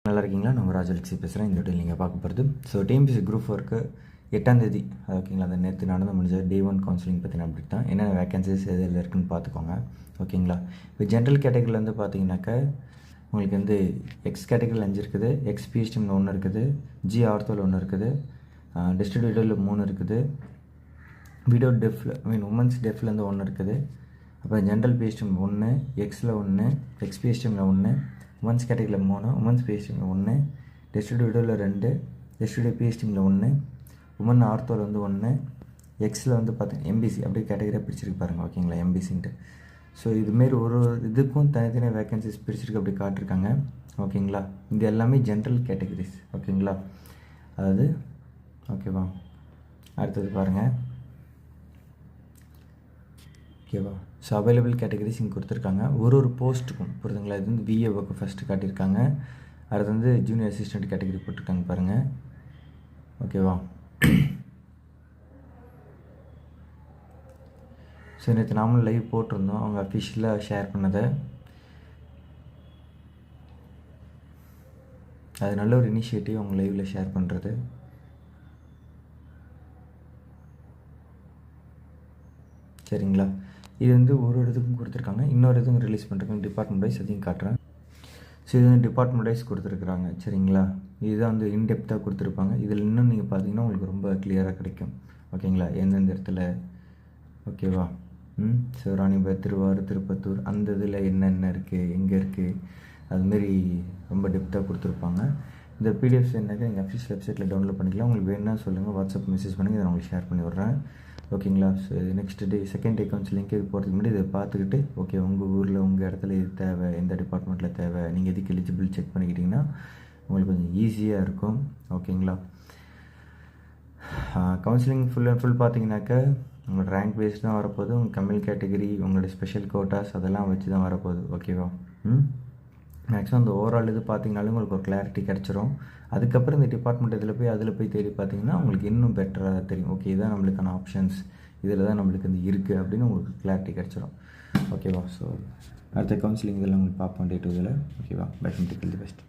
நல்லா இருக்கீங்களா? நான் ராஜலட்சி பேசுகிறேன். இந்த வீடியோ நீங்கள் பார்க்க போகிறது டிஎன்பிஎஸ்சி குரூப் 4க்கு 8ஆம் தேதி ஓகேங்களா, அந்த நேற்று நடந்து முடிஞ்ச டே 1 கவுன்சிலிங் பற்றின அப்டேட் தான். என்னென்ன வேகன்சிஸ் எதில் இருக்குதுன்னு பார்த்துக்கோங்க ஓகேங்களா. இப்போ ஜென்ரல் கேட்டகரியில் வந்து பார்த்தீங்கன்னாக்கா உங்களுக்கு வந்து எக்ஸ் கேட்டகரியில் 5 இருக்குது, எக்ஸ் பிஹெச்டியில் 1 இருக்குது, ஜி ஆர்த்தோவில் 1 இருக்குது, டிஸ்ட்ரிக்ட் வீடியோவில் 3 இருக்குது, வீடியோ டெஃபில் உமன்ஸ் டெஃப்லேருந்து 1 இருக்குது, அப்புறம் ஜென்ரல் பிஹெச்டிஎம் 1, எக்ஸில் 1, எக்ஸ் பிஹெச்டிஎம்மில் 1, உமன்ஸ் கேட்டகரியில் 3, உமன்ஸ் பிஹெச்டிஎம்மில் 1, டிஸ்ட்ரிக்ட் வீடியோவில் 2, டிஸ்ட்ரிக்ட் பிஹெச்டிஎம்மில் 1, உமன் ஆர்த்தோவில் வந்து 1, எக்ஸில் வந்து பார்த்தீங்கன்னா எம்பிசி அப்படியே கேட்டகரியாக பிரிச்சிருக்கு பாருங்கள் ஓகேங்களா, எம்பிசின்ட்டு. ஸோ இதுமாரி ஒரு இதுக்கும் தனித்தனியாக வேகன்சிஸ் பிரிச்சிருக்கு அப்படி காட்டிருக்காங்க ஓகேங்களா. இது எல்லாமே ஜென்ரல் கேட்டகரிஸ் ஓகேங்களா. அதாவது ஓகேவா. அடுத்தது பாருங்கள் ஓகேவா. ஸோ அவைலபிள் கேட்டகரிஸ் இங்கே கொடுத்துருக்காங்க ஒரு போஸ்ட்டுக்கும் புரியுதுங்களா. இது வந்து விஏஓக்கு ஃபஸ்ட்டு காட்டியிருக்காங்க, அடுத்து வந்து ஜூனியர் அசிஸ்டண்ட் கேட்டகரி போட்டிருக்காங்க பாருங்கள் ஓகேவா. ஸோ நேற்று நாமளும் லைவ் போட்டிருந்தோம் அவங்க அஃபிஷியலாக ஷேர் பண்ணதை. அது நல்ல ஒரு இனிஷியேட்டிவ் அவங்க லைவில் ஷேர் பண்ணுறது. சரிங்களா. இது வந்து ஒரு இதுக்கும் கொடுத்துருக்காங்க, இன்னொரு இதுவும் ரிலீஸ் பண்ணுறாங்க டிபார்ட்மெண்ட் வைஸ், அதையும் காட்டுறேன். ஸோ இது வந்து டிபார்ட்மெண்ட் வைஸ் கொடுத்துருக்குறாங்க சரிங்களா. இதுதான் வந்து இன்டெப்த்தாக கொடுத்துருப்பாங்க. இதில் இன்னும் நீங்கள் பார்த்தீங்கன்னா உங்களுக்கு ரொம்ப கிளியராக கிடைக்கும் ஓகேங்களா, எந்தெந்த இடத்துல ஓகேவா. ஸோ ராணிபேட், திருவாரூர், திருப்பத்தூர் அந்த இதில் என்னென்ன இருக்குது, எங்கே இருக்குது, அதுமாரி ரொம்ப டெப்த்தாக கொடுத்துருப்பாங்க. இந்த பிடிஎஃப்ஸ் என்னக்கா எங்கள் அஃபிஷியல் வெப்சைட்டில் டவுன்லோட் பண்ணிக்கலாம். உங்களுக்கு வேணும்னா சொல்லுங்கள், வாட்ஸ்அப் மெசேஜ் பண்ணுங்கள், இதை நான் உங்களுக்கு ஷேர் பண்ணி விட்றேன் ஓகேங்களா. ஸோ இது நெக்ஸ்ட் டே செகண்ட் டே கவுன்சிலிங்க்கு இது போகிறதுக்கு முன்னாடி இதை பார்த்துக்கிட்டு ஓகே உங்கள் ஊரில் உங்கள் இடத்துல இது தேவை, எந்த டிபார்ட்மெண்ட்டில் தேவை, நீங்கள் எதுக்கு எலிஜிபிள் செக் பண்ணிக்கிட்டிங்கன்னா உங்களுக்கு கொஞ்சம் ஈஸியாக இருக்கும் ஓகேங்களா. கவுன்சிலிங் ஃபுல் அண்ட் ஃபுல் பார்த்தீங்கன்னாக்கா உங்களோட ரேங்க் பேஸ் தான் வரப்போகுது. உங்கள் கம்மில் கேட்டகரி, உங்களோட ஸ்பெஷல் கோட்டாஸ் அதெல்லாம் வச்சு தான் வரப்போகுது ஓகேவா. மேக்ஸிமம் அந்த ஓவரால் இது பார்த்தீங்கனாலும் உங்களுக்கு ஒரு கிளாரிட்டி கிடச்சிரும். அதுக்கப்புறம் இந்த டிபார்ட்மெண்ட் அதில் போய் தேடி பார்த்தீங்கன்னா உங்களுக்கு இன்னும் பெட்டராக தெரியும். ஓகே இதுதான் நம்மளுக்கான ஆப்ஷன்ஸ், இதில் தான் நம்மளுக்கு வந்து இருக்குது அப்படின்னு உங்களுக்கு கிளாரிட்டி கிடச்சிரும் ஓகேவா. ஸோ அடுத்த கவுன்சிலிங் இதெல்லாம் உங்களுக்கு பார்ப்போம் டே 2 இதில் ஓகேவா. By from the best.